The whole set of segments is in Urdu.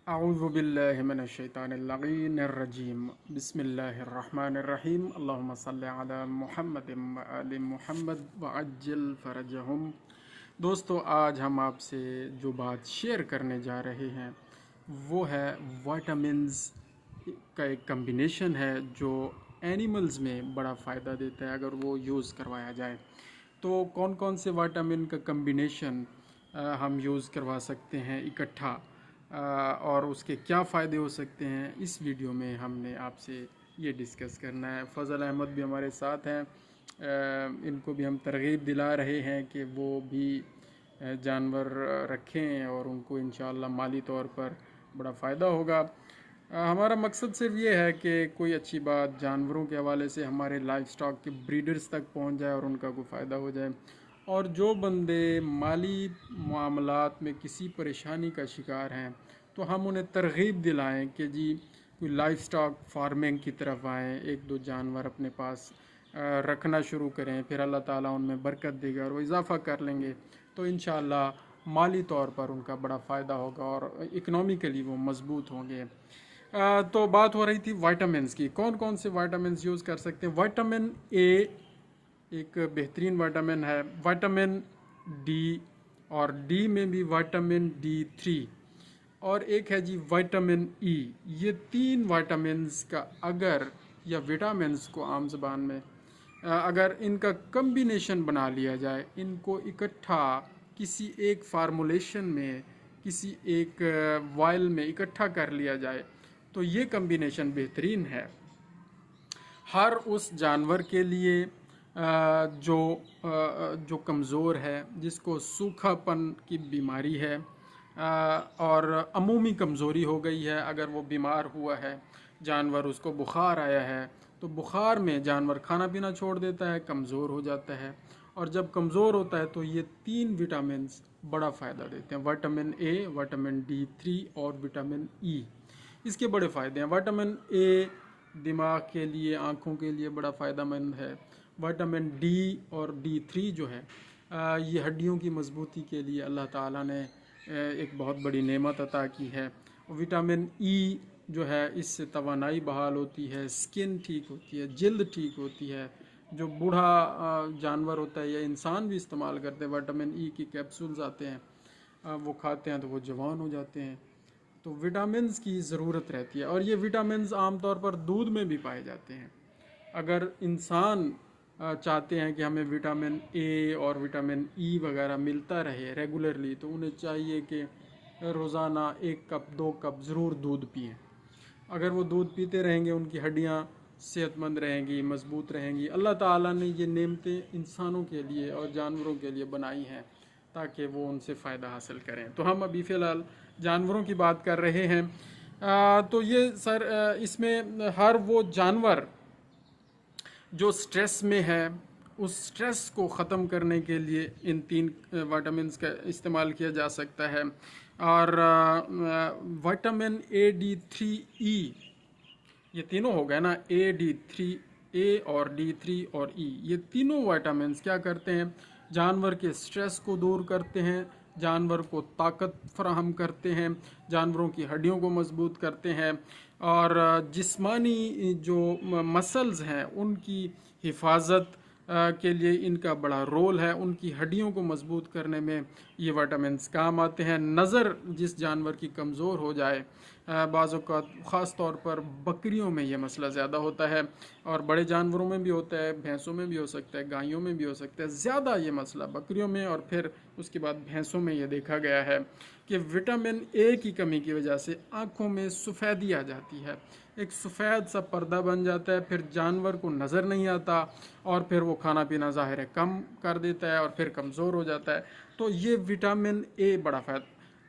أعوذ بالله من الشيطان اللعين الرجيم بسم الله الرحمن الرحيم اللهم صل على محمد وآل محمد وعجل فرجهم۔ دوستو، آج ہم آپ سے جو بات شیئر کرنے جا رہے ہیں وہ ہے وائٹامنز کا ایک کمبینیشن ہے جو اینیملز میں بڑا فائدہ دیتا ہے اگر وہ یوز کروایا جائے۔ تو کون کون سے وائٹامن کا کمبینیشن ہم یوز کروا سکتے ہیں اکٹھا، اور اس کے کیا فائدے ہو سکتے ہیں، اس ویڈیو میں ہم نے آپ سے یہ ڈسکس کرنا ہے۔ فضل احمد بھی ہمارے ساتھ ہیں، ان کو بھی ہم ترغیب دلا رہے ہیں کہ وہ بھی جانور رکھیں اور ان کو انشاءاللہ مالی طور پر بڑا فائدہ ہوگا۔ ہمارا مقصد صرف یہ ہے کہ کوئی اچھی بات جانوروں کے حوالے سے ہمارے لائف سٹاک کے بریڈرز تک پہنچ جائے اور ان کا کوئی فائدہ ہو جائے، اور جو بندے مالی معاملات میں کسی پریشانی کا شکار ہیں تو ہم انہیں ترغیب دلائیں کہ جی کوئی لائف سٹاک فارمنگ کی طرف آئیں، ایک دو جانور اپنے پاس رکھنا شروع کریں، پھر اللہ تعالیٰ ان میں برکت دے گا اور وہ اضافہ کر لیں گے تو انشاءاللہ مالی طور پر ان کا بڑا فائدہ ہوگا اور اکنومیکلی وہ مضبوط ہوں گے۔ تو بات ہو رہی تھی وائٹامنز کی، کون کون سے وائٹامنز یوز کر سکتے ہیں۔ وائٹامن اے ایک بہترین وائٹامن ہے، وائٹامن ڈی، اور ڈی میں بھی وائٹامن ڈی 3، اور ایک ہے جی وائٹامن ای۔ یہ تین وائٹامنز کا اگر، یا وٹامنز کو عام زبان میں اگر ان کا کمبینیشن بنا لیا جائے، ان کو اکٹھا کسی ایک فارمولیشن میں، کسی ایک وائل میں اکٹھا کر لیا جائے تو یہ کمبینیشن بہترین ہے ہر اس جانور کے لیے جو کمزور ہے، جس کو سوکھا پن کی بیماری ہے اور عمومی کمزوری ہو گئی ہے۔ اگر وہ بیمار ہوا ہے جانور، اس کو بخار آیا ہے تو بخار میں جانور کھانا پینا چھوڑ دیتا ہے، کمزور ہو جاتا ہے، اور جب کمزور ہوتا ہے تو یہ تین وٹامنز بڑا فائدہ دیتے ہیں، وائٹامن اے، وائٹامن ڈی 3 اور وٹامن ای۔ اس کے بڑے فائدے ہیں۔ وائٹامن اے دماغ کے لیے، آنکھوں کے لیے بڑا فائدہ مند ہے۔ وائٹامن ڈی اور ڈی 3 جو ہے یہ ہڈیوں کی مضبوطی کے لیے اللہ تعالیٰ نے ایک بہت بڑی نعمت عطا کی ہے۔ وٹامن ای جو ہے اس سے توانائی بحال ہوتی ہے، سکن ٹھیک ہوتی ہے، جلد ٹھیک ہوتی ہے۔ جو بوڑھا جانور ہوتا ہے یا انسان بھی استعمال کرتے ہیں، وٹامن ای کی کیپسولز آتے ہیں، وہ کھاتے ہیں تو وہ جوان ہو جاتے ہیں۔ تو وٹامنز کی ضرورت رہتی ہے، اور یہ وٹامنز عام طور پر دودھ میں بھی پائے جاتے ہیں۔ اگر انسان چاہتے ہیں کہ ہمیں وٹامن اے اور وٹامن ای وغیرہ ملتا رہے ریگولرلی، تو انہیں چاہیے کہ روزانہ 1 کپ 2 کپ ضرور دودھ پئیں۔ اگر وہ دودھ پیتے رہیں گے، ان کی ہڈیاں صحت مند رہیں گی، مضبوط رہیں گی۔ اللہ تعالیٰ نے یہ نعمتیں انسانوں کے لیے اور جانوروں کے لیے بنائی ہیں تاکہ وہ ان سے فائدہ حاصل کریں۔ تو ہم ابھی فی الحال جانوروں کی بات کر رہے ہیں۔ تو یہ اس میں ہر وہ جانور جو سٹریس میں ہے، اس سٹریس کو ختم کرنے کے لیے ان تین وائٹامنز کا استعمال کیا جا سکتا ہے۔ اور وائٹامن اے ڈی 3 ای، یہ تینوں ہو گئے نا، اے اور ڈی 3 اور ای، یہ تینوں وائٹامنز کیا کرتے ہیں؟ جانور کے سٹریس کو دور کرتے ہیں، جانور کو طاقت فراہم کرتے ہیں، جانوروں کی ہڈیوں کو مضبوط کرتے ہیں، اور جسمانی جو مسلز ہیں ان کی حفاظت کے لیے ان کا بڑا رول ہے۔ ان کی ہڈیوں کو مضبوط کرنے میں یہ وائٹامنز کام آتے ہیں۔ نظر جس جانور کی کمزور ہو جائے، بعض اوقات خاص طور پر بکریوں میں یہ مسئلہ زیادہ ہوتا ہے، اور بڑے جانوروں میں بھی ہوتا ہے، بھینسوں میں بھی ہو سکتا ہے، گایوں میں بھی ہو سکتا ہے، زیادہ یہ مسئلہ بکریوں میں اور پھر اس کے بعد بھینسوں میں یہ دیکھا گیا ہے کہ وٹامن اے کی کمی کی وجہ سے آنکھوں میں سفیدی آ جاتی ہے، ایک سفید سا پردہ بن جاتا ہے، پھر جانور کو نظر نہیں آتا، اور پھر وہ کھانا پینا ظاہر ہے کم کر دیتا ہے اور پھر کمزور ہو جاتا ہے۔ تو یہ وٹامن اے بڑا فائدہ،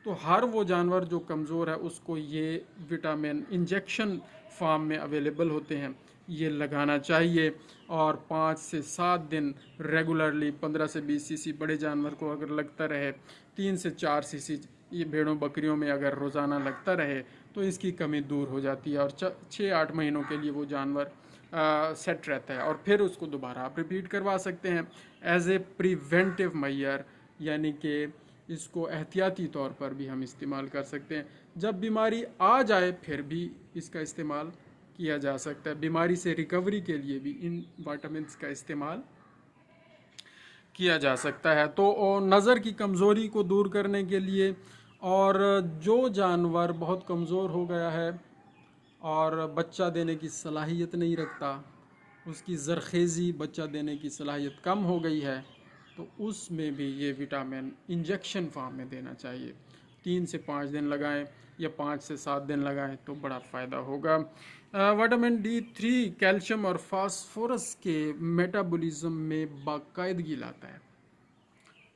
تو ہر وہ جانور جو کمزور ہے اس کو یہ وٹامن انجیکشن فارم میں اویلیبل ہوتے ہیں، یہ لگانا چاہیے، اور 5 سے 7 دن ریگولرلی 15 سے 20 سی سی بڑے جانور کو اگر لگتا رہے، 3 سے 4 سی سی یہ بھیڑوں بکریوں میں اگر روزانہ لگتا رہے تو اس کی کمی دور ہو جاتی ہے، اور 6-8 مہینوں کے لیے وہ جانور سیٹ رہتا ہے، اور پھر اس کو دوبارہ آپ ریپیٹ کروا سکتے ہیں ایز اے پریونٹیو میئر، یعنی کہ اس کو احتیاطی طور پر بھی ہم استعمال کر سکتے ہیں. جب بیماری آ جائے پھر بھی اس کا استعمال کیا جا سکتا ہے. بیماری سے ریکوری کے لیے بھی ان وٹامنس کا استعمال کیا جا سکتا ہے. تو نظر کی کمزوری کو دور کرنے کے لیے، اور جو جانور بہت کمزور ہو گیا ہے اور بچہ دینے کی صلاحیت نہیں رکھتا، اس کی زرخیزی بچہ دینے کی صلاحیت کم ہو گئی ہے، تو اس میں بھی یہ وٹامن انجیکشن فارم میں دینا چاہیے. 3 سے 5 دن لگائیں یا 5 سے 7 دن لگائیں تو بڑا فائدہ ہوگا. وٹامن D3 کیلشیم اور فاسفورس کے میٹابولزم میں باقاعدگی لاتا ہے.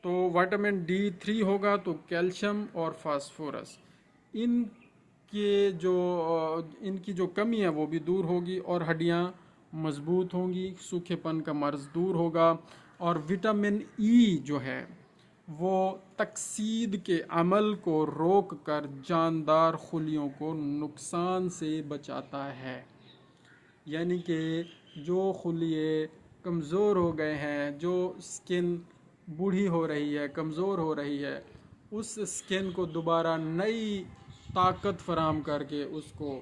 تو وٹامن D3 ہوگا تو کیلشیم اور فاسفورس ان کی جو کمی ہے وہ بھی دور ہوگی، اور ہڈیاں مضبوط ہوں گی، سوکھے پن کا مرض دور ہوگا. اور وٹامن ای جو ہے وہ تکسید کے عمل کو روک کر جاندار خلیوں کو نقصان سے بچاتا ہے. یعنی کہ جو خلیے کمزور ہو گئے ہیں، جو سکن بوڑھی ہو رہی ہے، کمزور ہو رہی ہے، اس سکن کو دوبارہ نئی طاقت فراہم کر کے اس کو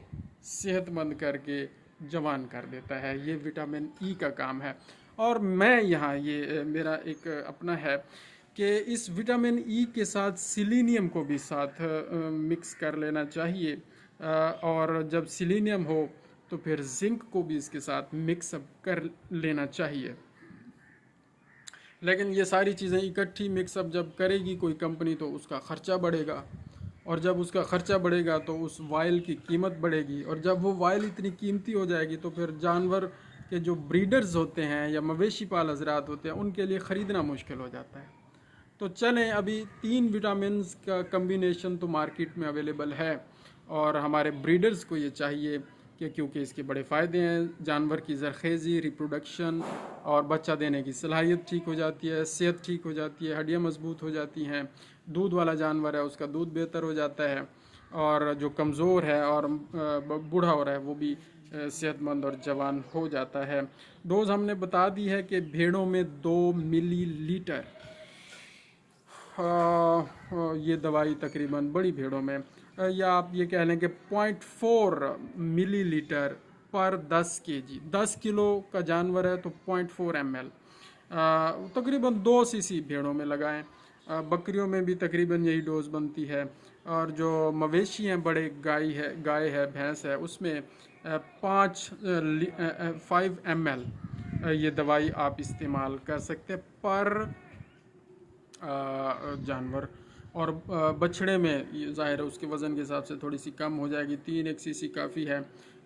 صحت مند کر کے جوان کر دیتا ہے. یہ وٹامن ای کا کام ہے. اور میں یہاں یہ میرا ایک اپنا ہے کہ اس وٹامن ای کے ساتھ سیلینیم کو بھی ساتھ مکس کر لینا چاہیے، اور جب سیلینیم ہو تو پھر زنک کو بھی اس کے ساتھ مکس اپ کر لینا چاہیے. لیکن یہ ساری چیزیں اکٹھی مکس اپ جب کرے گی کوئی کمپنی تو اس کا خرچہ بڑھے گا، اور جب اس کا خرچہ بڑھے گا تو اس وائل کی قیمت بڑھے گی، اور جب وہ وائل اتنی قیمتی ہو جائے گی تو پھر جانور کے جو بریڈرز ہوتے ہیں یا مویشی پال حضرات ہوتے ہیں ان کے لیے خریدنا مشکل ہو جاتا ہے. تو چلیں، ابھی 3 وٹامنز کا کمبینیشن تو مارکیٹ میں اویلیبل ہے، اور ہمارے بریڈرز کو یہ چاہیے کہ کیونکہ اس کے بڑے فائدے ہیں، جانور کی زرخیزی، ریپروڈکشن اور بچہ دینے کی صلاحیت ٹھیک ہو جاتی ہے، صحت ٹھیک ہو جاتی ہے، ہڈیاں مضبوط ہو جاتی ہیں، دودھ والا جانور ہے اس کا دودھ بہتر ہو جاتا ہے، اور جو کمزور ہے اور بوڑھا ہو رہا ہے وہ بھی صحت مند اور جوان ہو جاتا ہے. ڈوز ہم نے بتا دی ہے کہ بھیڑوں میں 2 ملی لیٹر یہ دوائی تقریباً بڑی بھیڑوں میں، یا آپ یہ کہہ لیں کہ 0.4 ملی لیٹر پر 10 kg. 10 کلو کا جانور ہے تو 0.4 ml تقریباً 2 cc بھیڑوں میں لگائیں. بکریوں میں بھی تقریباً یہی ڈوز بنتی ہے، اور جو مویشی ہیں بڑے گائے ہے بھینس ہے اس میں 5 ml یہ دوائی آپ استعمال کر سکتے پر جانور. اور بچھڑے میں ظاہر ہے اس کے وزن کے حساب سے تھوڑی سی کم ہو جائے گی، 3 cc کافی ہے.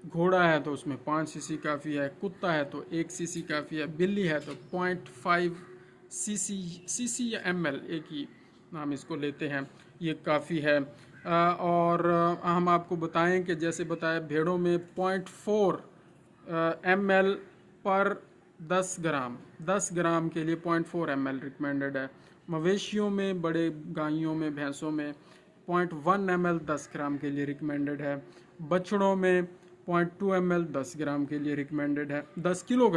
گھوڑا ہے تو اس میں 5 cc کافی ہے، کتا ہے تو 1 cc کافی ہے، بلی ہے تو 0.5 cc یا ml ایک ہی ہم اس کو لیتے ہیں، یہ کافی ہے. اور ہم آپ کو بتائیں کہ جیسے بتایا بھیڑوں میں 0.4 ml پر 10 گرام، 10 گرام کے لیے 0.4 ml ریکمینڈڈ ہے. مویشیوں میں بڑے گائیوں میں بھینسوں میں 0.1 ml 10 گرام کے لیے ریکمینڈڈ ہے. بچڑوں میں 0.2 ml 10 گرام کے لیے ریکمینڈڈ ہے، 10 کلو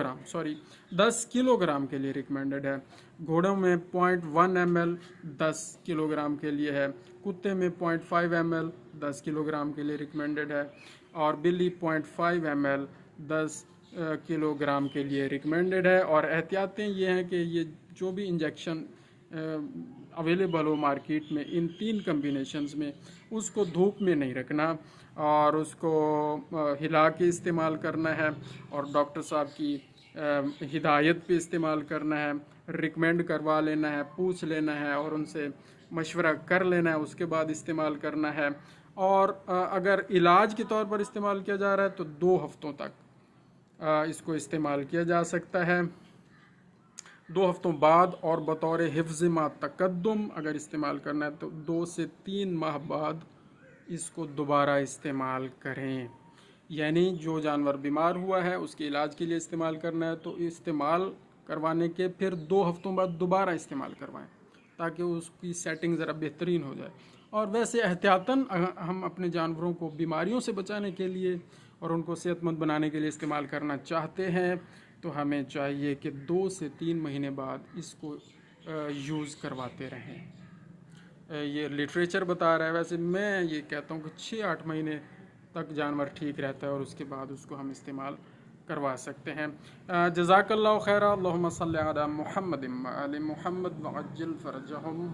گرام کے لیے ریکمینڈڈ ہے. گھوڑوں میں 0.1 ml 10 کلو گرام کے لیے ہے. کتے میں 0.5 ml 10 کلو گرام کے لیے ریکمینڈڈ ہے، اور بلی 0.5 ml 10 کلو گرام کے لیے ریکمینڈڈ ہے. اور احتیاطیں یہ ہیں کہ یہ جو بھی انجیکشن اویلیبل ہو مارکیٹ میں ان 3 کمبینیشنز میں، اس کو دھوپ میں نہیں رکھنا، اور اس کو ہلا کے استعمال کرنا ہے، اور ڈاکٹر صاحب کی ہدایت پہ استعمال کرنا ہے، ریکمینڈ کروا لینا ہے، پوچھ لینا ہے اور ان سے مشورہ کر لینا ہے، اس کے بعد استعمال کرنا ہے. اور اگر علاج کے طور پر استعمال کیا جا رہا ہے تو 2 ہفتوں تک اس کو استعمال کیا جا سکتا ہے. 2 ہفتوں بعد اور بطور حفظ ما تقدم اگر استعمال کرنا ہے تو 2 سے 3 ماہ بعد اس کو دوبارہ استعمال کریں. یعنی جو جانور بیمار ہوا ہے اس کے علاج کے لیے استعمال کرنا ہے تو استعمال کروانے کے پھر 2 ہفتوں بعد دوبارہ استعمال کروائیں تاکہ اس کی سیٹنگ ذرا بہترین ہو جائے. اور ویسے احتیاطاً ہم اپنے جانوروں کو بیماریوں سے بچانے کے لیے اور ان کو صحت مند بنانے کے لیے استعمال کرنا چاہتے ہیں تو ہمیں چاہیے کہ 2 سے 3 مہینے بعد اس کو یوز کرواتے رہیں. یہ لٹریچر بتا رہا ہے، ویسے میں یہ کہتا ہوں کہ 6-8 مہینے تک جانور ٹھیک رہتا ہے اور اس کے بعد اس کو ہم استعمال کروا سکتے ہیں۔ جزاک اللہ خیر، اللہم صلی علی محمد وعلی محمد وعجل فرجہم۔